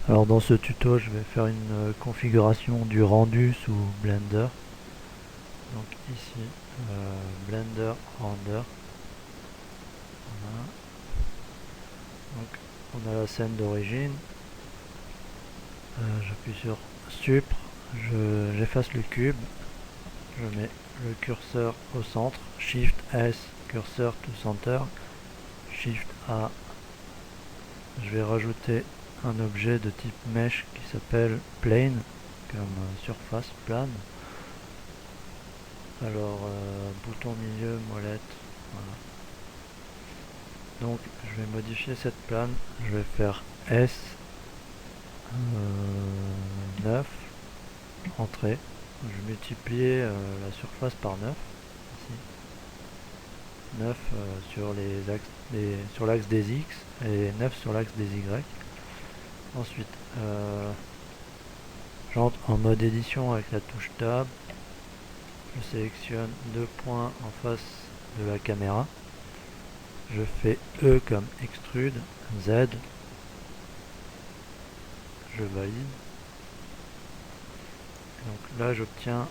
Alors dans ce tuto, je vais faire une configuration du rendu sous Blender. Donc ici, Blender Render. Voilà. Donc on a la scène d'origine. J'appuie sur Sup, j'efface le cube, je mets le curseur au centre, Shift S, curseur to center, Shift A. Je vais rajouter un objet de type mesh qui s'appelle plane, comme surface plane. Alors, bouton milieu, molette, voilà. Donc, je vais modifier cette plane, je vais faire S 9, entrée. Je vais multiplier la surface par 9, ici. 9 sur l'axe des X et 9 sur l'axe des Y. Ensuite, j'entre en mode édition avec la touche Tab. Je sélectionne deux points en face de la caméra. Je fais E comme extrude, Z. Je valide. Donc là, j'obtiens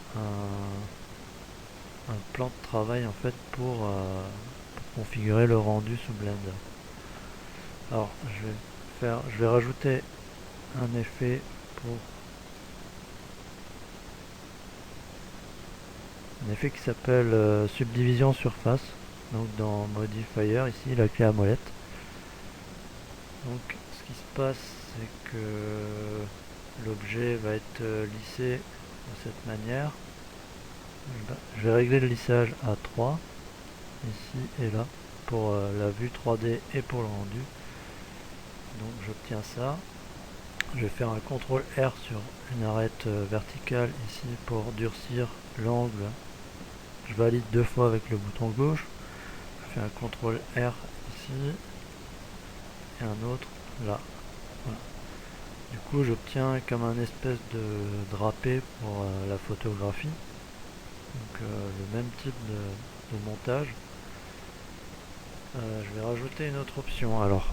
un plan de travail en fait pour configurer le rendu sous Blender. Alors, je vais rajouter un effet qui s'appelle subdivision surface. Donc dans modifier ici la clé à molette. Donc ce qui se passe, c'est que l'objet va être lissé de cette manière. Je vais régler le lissage à 3 ici et là pour la vue 3D et pour le rendu. Donc j'obtiens ça. Je vais faire un CTRL R sur une arête verticale ici pour durcir l'angle. Je valide deux fois avec le bouton gauche. Je fais un CTRL R ici et un autre là. Voilà. Du coup j'obtiens comme un espèce de drapé pour la photographie. Donc le même type de montage. Je vais rajouter une autre option. Alors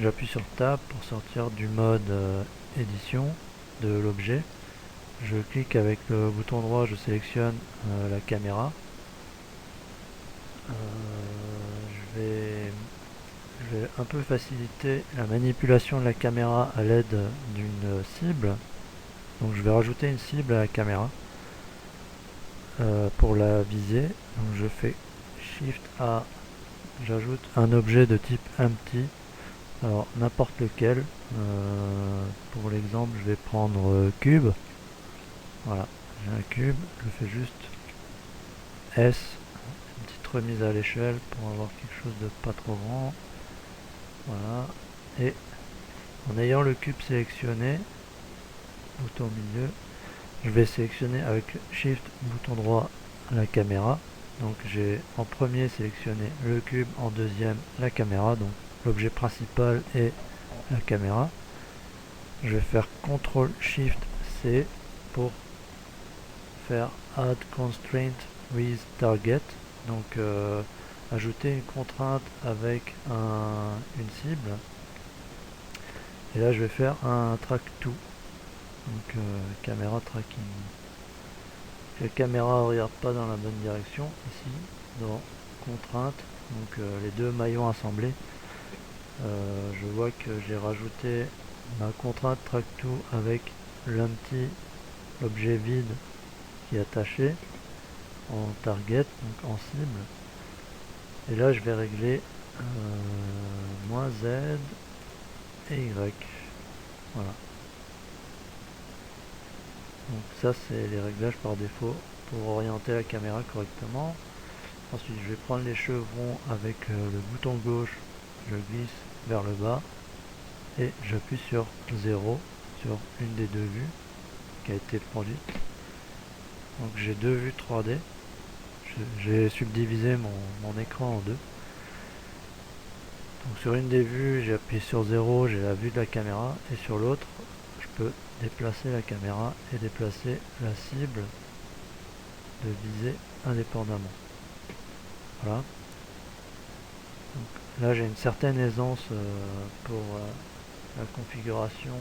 j'appuie sur Tab pour sortir du mode édition de l'objet. Je clique avec le bouton droit, je sélectionne la caméra. Je vais un peu faciliter la manipulation de la caméra à l'aide d'une cible. Donc je vais rajouter une cible à la caméra pour la viser. Donc je fais Shift A, j'ajoute un objet de type empty. Alors n'importe lequel. Pour l'exemple, je vais prendre cube. Voilà, j'ai un cube, je fais juste S, une petite remise à l'échelle pour avoir quelque chose de pas trop grand. Voilà, et en ayant le cube sélectionné, bouton milieu, je vais sélectionner avec Shift, bouton droit, la caméra. Donc j'ai en premier sélectionné le cube, en deuxième la caméra, donc l'objet principal et la caméra. Je vais faire CTRL SHIFT C pour faire Add Constraint with Target, donc ajouter une contrainte avec une cible. Et là je vais faire un track to, donc caméra tracking. La caméra ne regarde pas dans la bonne direction, ici dans contrainte, donc les deux maillons assemblés. Je vois que j'ai rajouté ma contrainte track to avec l'empty, l'objet vide qui est attaché en target, donc en cible. Et là je vais régler moins Z et Y. Voilà. Donc ça c'est les réglages par défaut pour orienter la caméra correctement. Ensuite je vais prendre les chevrons avec le bouton gauche, je glisse vers le bas et j'appuie sur 0 sur une des deux vues qui a été produite. Donc j'ai deux vues 3D. J'ai subdivisé mon écran en deux. Donc sur une des vues, j'ai appuyé sur 0, j'ai la vue de la caméra, et sur l'autre, je peux déplacer la caméra et déplacer la cible de visée indépendamment. Voilà. Donc là, j'ai une certaine aisance pour la configuration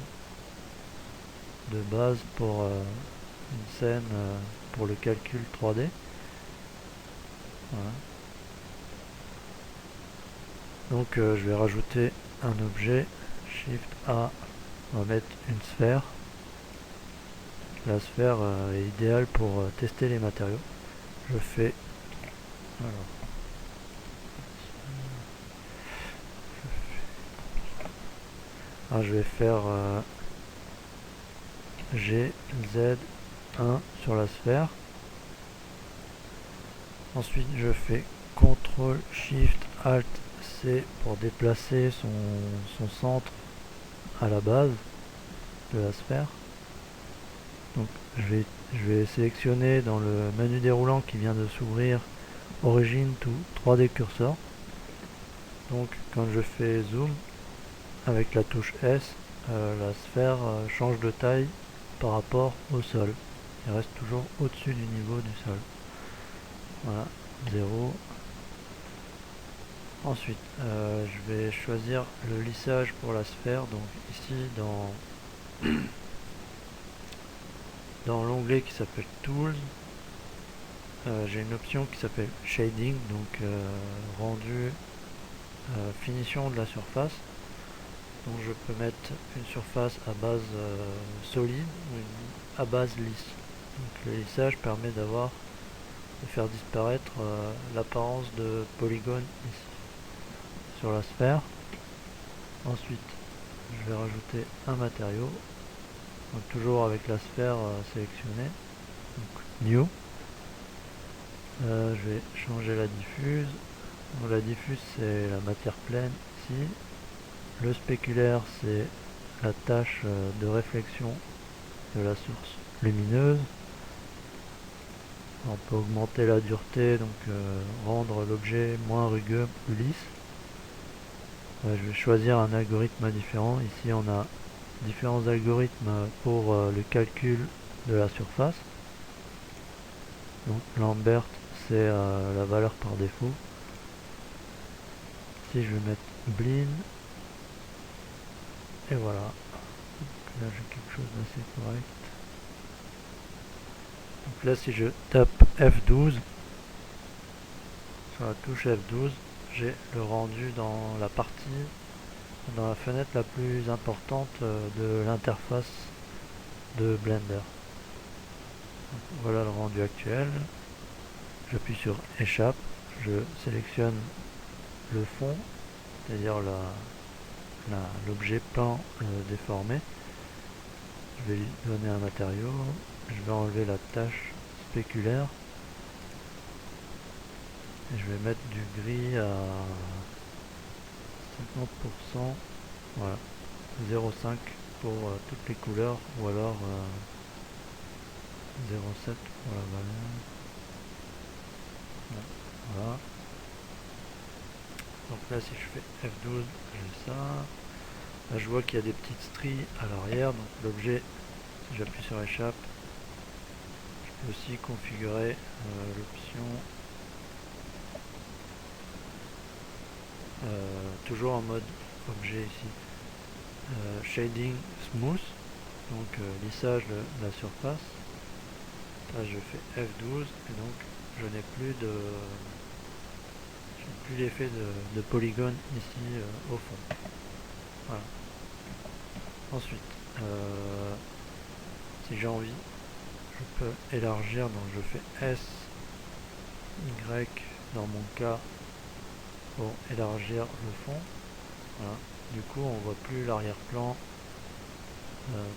de base pour une scène pour le calcul 3D. Voilà. Donc je vais rajouter un objet, Shift A, on va mettre une sphère. La sphère est idéale pour tester les matériaux. Je fais alors je vais faire G, Z, 1 sur la sphère. Ensuite je fais CTRL, SHIFT, ALT, C pour déplacer son centre à la base de la sphère. Donc je vais sélectionner dans le menu déroulant qui vient de s'ouvrir Origin to 3D Cursor. Donc quand je fais zoom avec la touche S, la sphère change de taille par rapport au sol. Il reste toujours au-dessus du niveau du sol. Voilà, 0. Ensuite, je vais choisir le lissage pour la sphère. Donc ici dans l'onglet qui s'appelle Tools, j'ai une option qui s'appelle Shading, donc rendu finition de la surface. Donc je peux mettre une surface à base solide ou à base lisse. Donc le lissage permet de faire disparaître l'apparence de polygone ici sur la sphère. Ensuite je vais rajouter un matériau, donc toujours avec la sphère sélectionnée, donc New. Je vais changer la diffuse. Donc, la diffuse c'est la matière pleine ici. Le spéculaire c'est la tâche de réflexion de la source lumineuse. On peut augmenter la dureté, donc rendre l'objet moins rugueux, plus lisse. Je vais choisir un algorithme différent. Ici on a différents algorithmes pour le calcul de la surface. Donc Lambert c'est la valeur par défaut. Ici je vais mettre Blin. Et voilà. Donc là j'ai quelque chose d'assez correct. Donc là si je tape F12, sur la touche F12, j'ai le rendu dans la fenêtre la plus importante de l'interface de Blender. Donc voilà le rendu actuel. J'appuie sur Échappe, je sélectionne le fond, c'est-à-dire l'objet plan déformé. Je vais lui donner un matériau, je vais enlever la tâche spéculaire et je vais mettre du gris à 50%, voilà, 0,5 pour toutes les couleurs, ou alors 0,7 pour la valeur. Voilà. Donc là si je fais F12, j'ai ça. Là je vois qu'il y a des petites stries à l'arrière, donc l'objet, si j'appuie sur échappe, je peux aussi configurer l'option toujours en mode objet ici, shading smooth, donc lissage de la surface. Là je fais F12 et donc je n'ai plus l'effet de polygone ici au fond. Voilà. Ensuite, si j'ai envie, je peux élargir, donc je fais S, Y dans mon cas pour élargir le fond. Voilà. Du coup on voit plus l'arrière-plan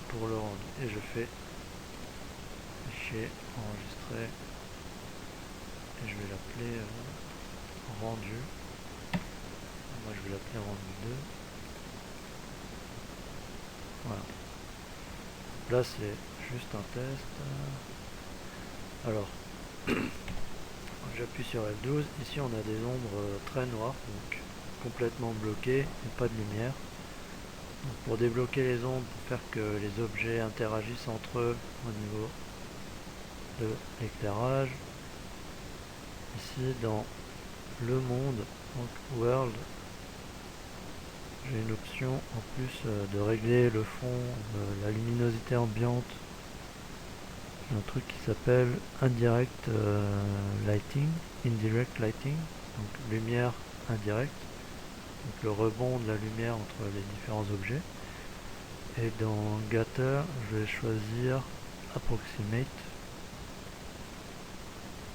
pour le rendu. Et je fais fichier, enregistrer, et je vais l'appeler rendu. Moi je vais l'appeler rendu 2. Voilà. Là c'est juste un test. Alors j'appuie sur F12, ici on a des ombres très noires, donc complètement bloquées et pas de lumière. Donc, pour débloquer les ombres, pour faire que les objets interagissent entre eux au niveau de l'éclairage, ici dans le monde, donc World, j'ai une option en plus de régler le fond, la luminosité ambiante. J'ai un truc qui s'appelle Indirect Lighting, Indirect Lighting, donc lumière indirecte, donc le rebond de la lumière entre les différents objets. Et dans Gather, je vais choisir Approximate,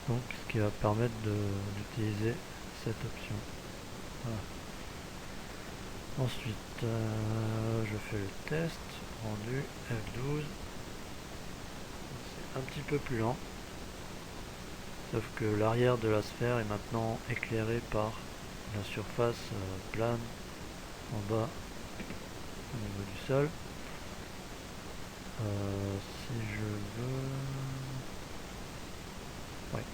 donc ce qui va permettre d'utiliser cette option. Voilà. Ensuite, je fais le test, rendu F12. C'est un petit peu plus lent, sauf que l'arrière de la sphère est maintenant éclairé par la surface plane en bas au niveau du sol. Si je veux... Ouais.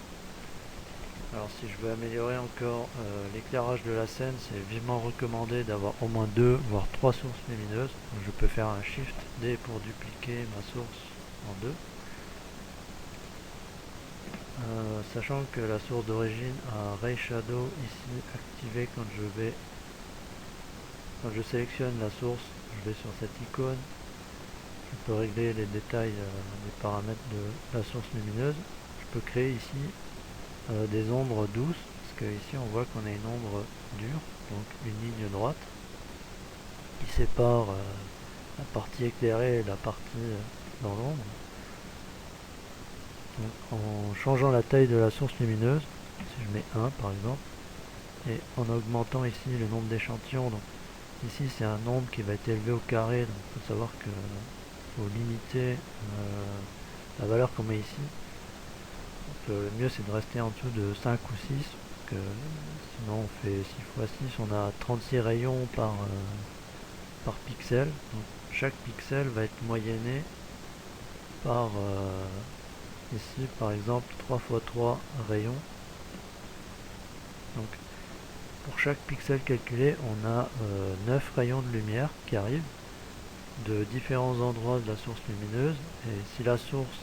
Alors si je veux améliorer encore l'éclairage de la scène, c'est vivement recommandé d'avoir au moins 2 voire 3 sources lumineuses. Donc je peux faire un Shift D pour dupliquer ma source en 2. Sachant que la source d'origine a Ray Shadow ici activé quand je sélectionne la source, je vais sur cette icône, je peux régler les détails des paramètres de la source lumineuse. Je peux créer ici des ombres douces, parce que ici on voit qu'on a une ombre dure, donc une ligne droite qui sépare la partie éclairée et la partie dans l'ombre. En changeant la taille de la source lumineuse, si je mets 1 par exemple, et en augmentant ici le nombre d'échantillons, donc ici c'est un nombre qui va être élevé au carré, donc il faut savoir que faut limiter la valeur qu'on met ici. Donc, le mieux c'est de rester en dessous de 5 ou 6, parce que sinon on fait 6 x 6, on a 36 rayons par pixel, donc chaque pixel va être moyenné par ici par exemple 3 x 3 rayons. Donc pour chaque pixel calculé, on a 9 rayons de lumière qui arrivent de différents endroits de la source lumineuse, et si la source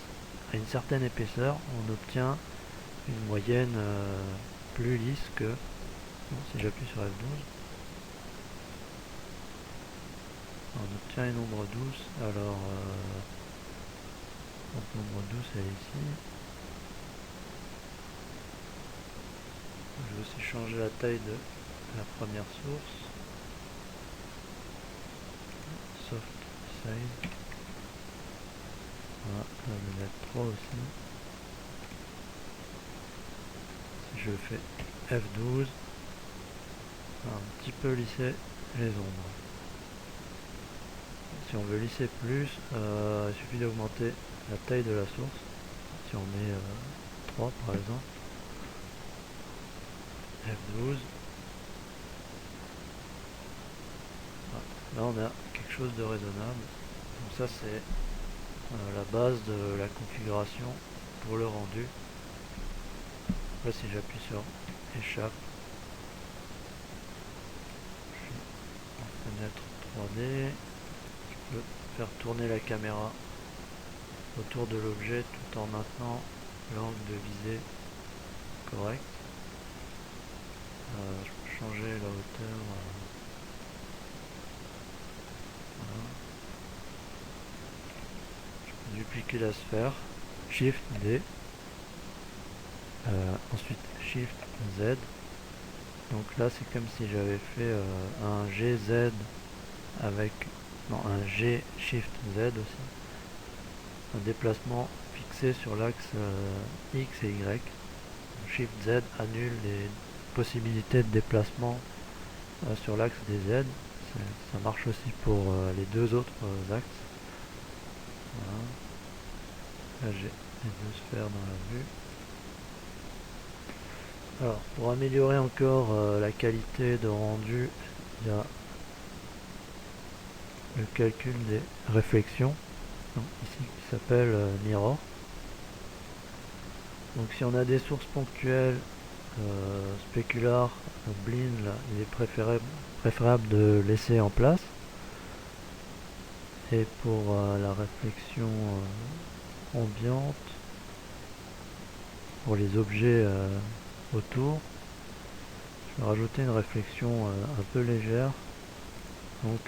a une certaine épaisseur, on obtient une moyenne plus lisse que... Bon, si j'appuie sur F12, on obtient une ombre douce. Alors l'ombre douce elle est ici. Je vais aussi changer la taille de la première source. Soft size. Voilà, là je vais mettre 3 aussi. Si je fais F12, un petit peu lisser les ombres. Si on veut lisser plus, il suffit d'augmenter la taille de la source. Si on met 3 par exemple, F12, là on a quelque chose de raisonnable. Donc ça c'est la base de la configuration pour le rendu. Là si j'appuie sur échappe, je suis en fenêtre 3D, je peux faire tourner la caméra autour de l'objet tout en maintenant l'angle de visée correct. Je peux changer la hauteur. Voilà. Je peux dupliquer la sphère. Shift D. Ensuite Shift Z. Donc là c'est comme si j'avais fait un GZ avec... Non, un G Shift Z aussi. Un déplacement fixé sur l'axe X et Y. Shift Z annule les possibilités de déplacement sur l'axe des Z. Ça marche aussi pour les deux autres axes. Voilà. Là j'ai les deux sphères dans la vue. Alors pour améliorer encore la qualité de rendu, il y a le calcul des réflexions, donc ici qui s'appelle Mirror. Donc si on a des sources ponctuelles, Specular, Blinn, là, il est préférable de laisser en place. Et pour la réflexion ambiante, pour les objets autour, je vais rajouter une réflexion un peu légère. donc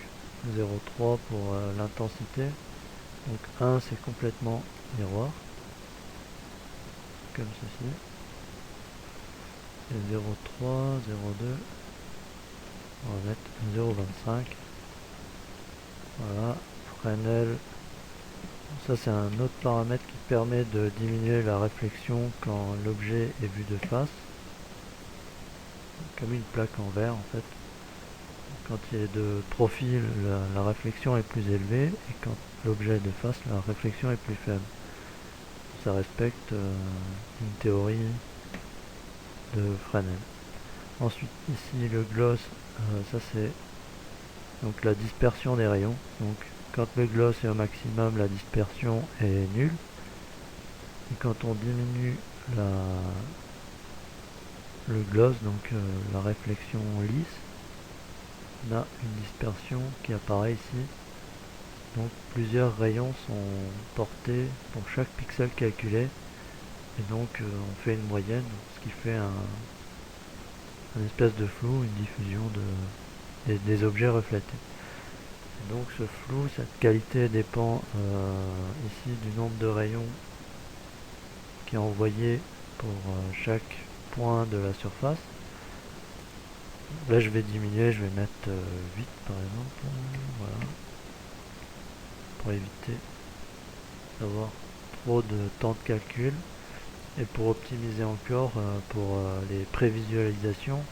0,3 pour l'intensité. Donc 1 c'est complètement miroir, comme ceci. Et 0,3, 0,2, on va mettre 0,25. Voilà, Fresnel. Ça c'est un autre paramètre qui permet de diminuer la réflexion quand l'objet est vu de face. Comme une plaque en verre en fait. Quand il est de profil, la réflexion est plus élevée, et quand l'objet est de face, la réflexion est plus faible. Ça respecte une théorie de Fresnel. Ensuite ici le gloss, ça c'est donc la dispersion des rayons. Donc quand le gloss est au maximum, la dispersion est nulle. Et quand on diminue le gloss, donc la réflexion lisse, on a une dispersion qui apparaît ici. Donc plusieurs rayons sont portés pour chaque pixel calculé. Et donc on fait une moyenne, ce qui fait un espèce de flou, une diffusion des objets reflétés. Et donc ce flou, cette qualité dépend ici du nombre de rayons qui est envoyé pour chaque point de la surface. Là je vais diminuer, je vais mettre 8 par exemple, voilà, pour éviter d'avoir trop de temps de calcul. Et pour optimiser encore pour les prévisualisations,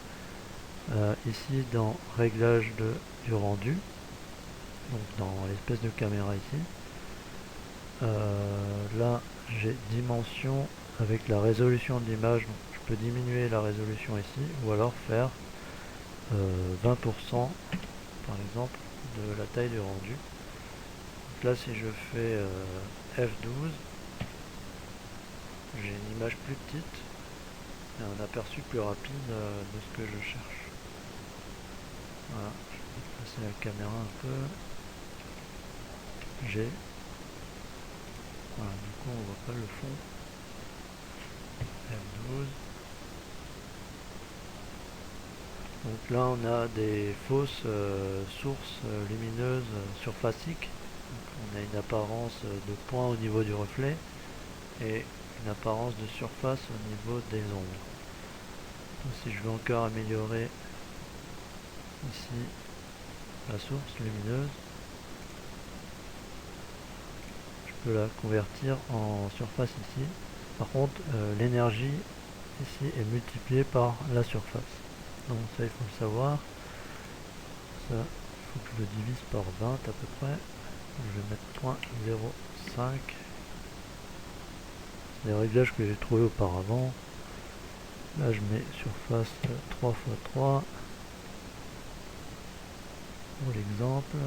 ici dans réglage du rendu, donc dans l'espèce de caméra ici, là j'ai dimension avec la résolution de l'image, donc je peux diminuer la résolution ici ou alors faire 20% par exemple de la taille du rendu. Donc là si je fais F12, j'ai une image plus petite et un aperçu plus rapide de ce que je cherche. Voilà, je vais déplacer la caméra un peu. J'ai. Voilà, du coup on voit pas le fond. F12. Donc là on a des fausses sources lumineuses surfaciques. Donc on a une apparence de point au niveau du reflet et une apparence de surface au niveau des ombres. Donc, si je veux encore améliorer ici la source lumineuse, je peux la convertir en surface ici. Par contre l'énergie ici est multipliée par la surface. Donc ça il faut le savoir. Ça il faut que je le divise par 20 à peu près. Donc, je vais mettre 0.05. Les réglages que j'ai trouvés auparavant. Là je mets surface 3 x 3 pour l'exemple.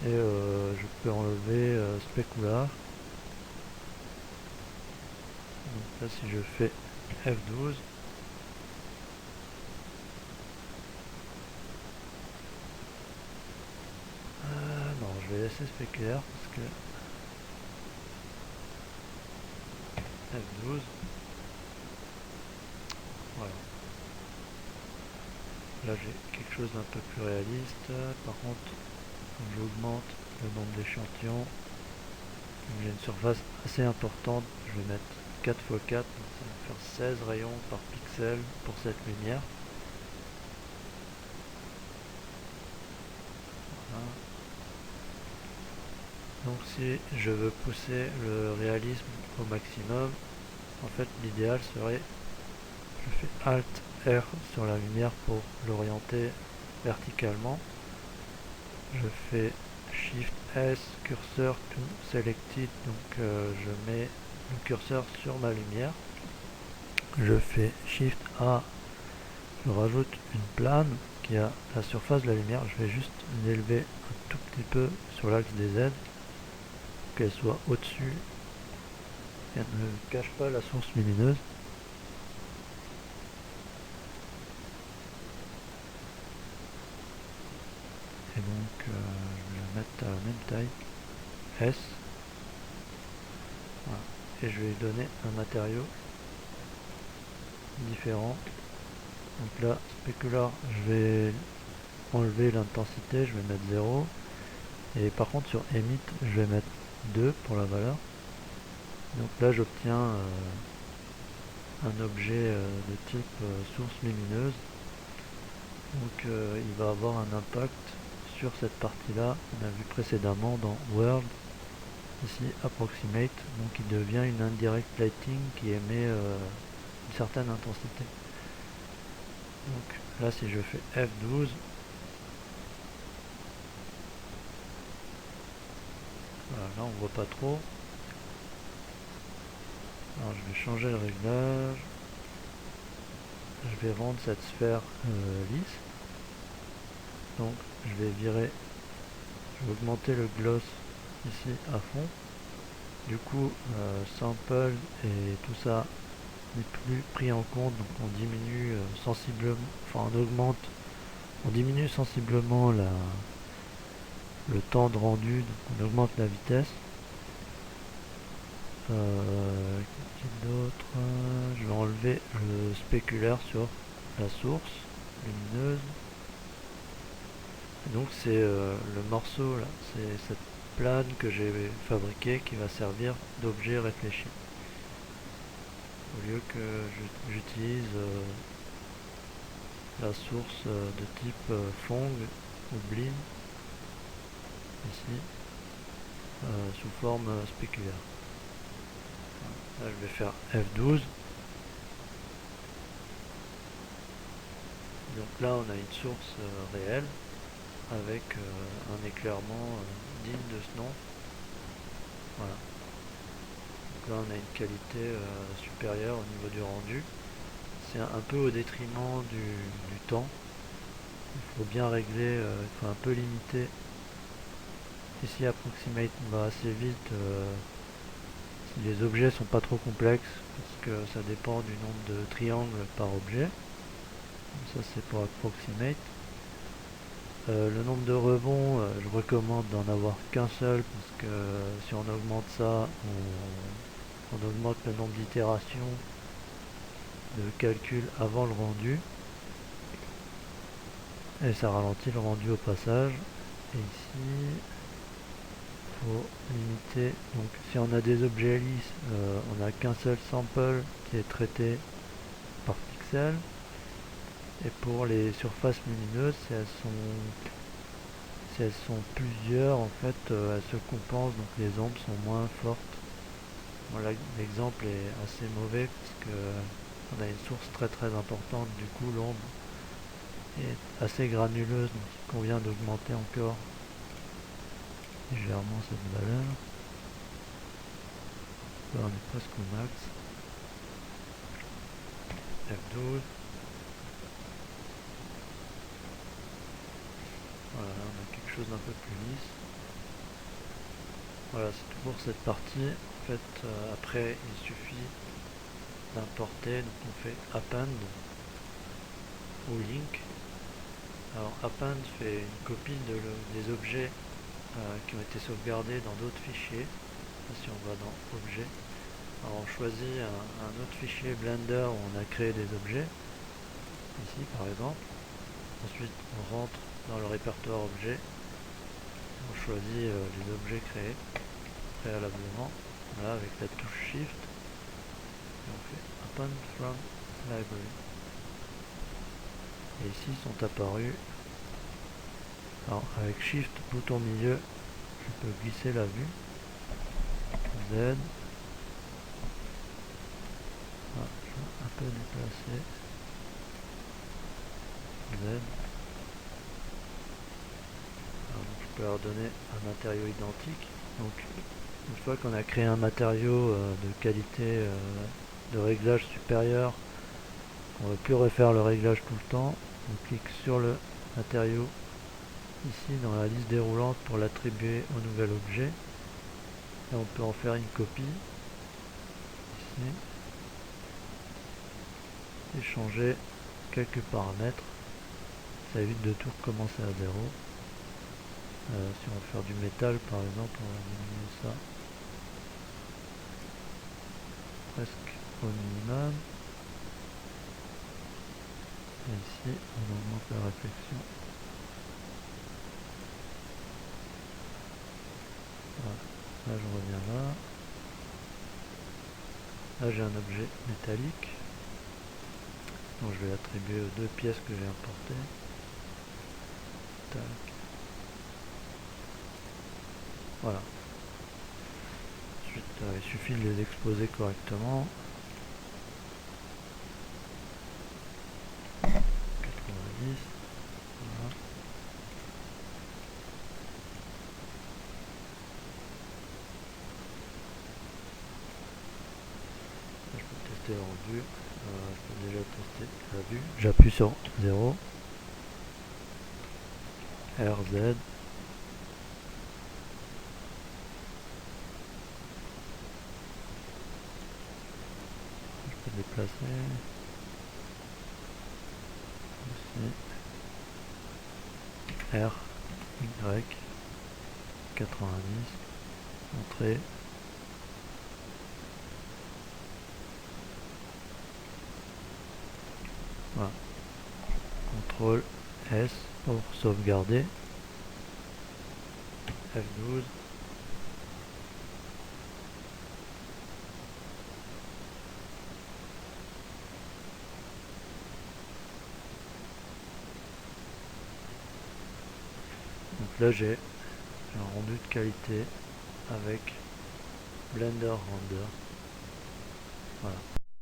Et je peux enlever spécular. Donc là si je fais F12, non je vais laisser spéculaire parce que F12, voilà. Là j'ai quelque chose d'un peu plus réaliste. Par contre, quand j'augmente le nombre d'échantillons, j'ai une surface assez importante. Je vais mettre 4 x 4, donc ça va faire 16 rayons par pixel pour cette lumière. Voilà. Donc si je veux pousser le réalisme au maximum, en fait l'idéal serait, je fais Alt R sur la lumière pour l'orienter verticalement. Je fais Shift S, curseur to selected, donc je mets le curseur sur ma lumière. Je fais Shift A, je rajoute une plane qui a la surface de la lumière. Je vais juste l'élever un tout petit peu sur l'axe des Z, pour qu'elle soit au-dessus et ne cache pas la source lumineuse. Et donc je vais la mettre à la même taille, S. Voilà. Et je vais lui donner un matériau différent. Donc là, spécular, je vais enlever l'intensité, je vais mettre 0. Et par contre sur emit, je vais mettre 2 pour la valeur. Donc là j'obtiens un objet de type source lumineuse. Donc il va avoir un impact sur cette partie-là qu'on a vu précédemment dans World. Ici Approximate, donc il devient une indirect lighting qui émet une certaine intensité. Donc là si je fais F12, voilà, là on voit pas trop. Alors je vais changer le réglage. Je vais rendre cette sphère lisse. Donc je vais virer, je vais augmenter le gloss ici à fond. Du coup sample et tout ça n'est plus pris en compte, donc on diminue sensiblement, enfin on diminue sensiblement le temps de rendu, donc on augmente la vitesse. Qu'est-ce d'autre? Je vais enlever le spéculaire sur la source lumineuse. Et donc c'est le morceau là, c'est cette plane que j'ai fabriquée qui va servir d'objet réfléchi. Au lieu que j'utilise la source de type Phong ou Blin ici sous forme spéculaire. Là je vais faire F12. Donc là on a une source réelle avec un éclairement digne de ce nom. Voilà. Donc là on a une qualité supérieure au niveau du rendu. C'est un peu au détriment du temps. Il faut bien régler, il faut un peu limiter. Ici Approximate va assez vite si les objets sont pas trop complexes, parce que ça dépend du nombre de triangles par objet. Ça c'est pour Approximate. Le nombre de rebonds, je recommande d'en avoir qu'un seul, parce que si on augmente ça, on augmente le nombre d'itérations de calcul avant le rendu, et ça ralentit le rendu au passage. Et ici, il faut limiter, donc si on a des objets lisses, on n'a qu'un seul sample qui est traité par pixel. Et pour les surfaces lumineuses, si elles sont plusieurs, en fait, elles se compensent, donc les ombres sont moins fortes. Voilà, l'exemple est assez mauvais parce que on a une source très très importante, du coup l'ombre est assez granuleuse, donc il convient d'augmenter encore légèrement cette valeur. Là on est presque au max. F12. Voilà, là on a quelque chose d'un peu plus lisse. Voilà, c'est tout pour cette partie. En fait, après il suffit d'importer, donc on fait append ou link. Alors append fait une copie des objets qui ont été sauvegardés dans d'autres fichiers. Si on va dans Objets, alors on choisit un autre fichier Blender où on a créé des objets, ici par exemple. Ensuite on rentre dans le répertoire Objets, on choisit les objets créés préalablement, là avec la touche Shift, et on fait Append from Library. Et ici sont apparus, alors avec Shift bouton milieu, je peux glisser la vue, Z, ah, je vais un peu déplacer, Z, alors, donc je peux leur donner un matériau identique. Donc une fois qu'on a créé un matériau de qualité de réglage supérieur, on ne veut plus refaire le réglage tout le temps, on clique sur le matériau ici dans la liste déroulante pour l'attribuer au nouvel objet, et on peut en faire une copie ici et changer quelques paramètres. Ça évite de tout recommencer à zéro. Si on veut faire du métal par exemple, on va diminuer ça presque au minimum. Et ici on augmente la réflexion Là je reviens là. Là j'ai un objet métallique. Donc je vais l'attribuer aux deux pièces que j'ai importées. Tac. Voilà. Ensuite, il suffit de les exposer correctement. 90. Voilà. Je peux tester le rendu. Je peux déjà tester la vue. J'appuie sur 0. RZ. Je peux déplacer. Ici. R. Y. 90. Entrée. Voilà. CTRL S pour sauvegarder. F12. Donc là j'ai un rendu de qualité avec Blender Render. Voilà.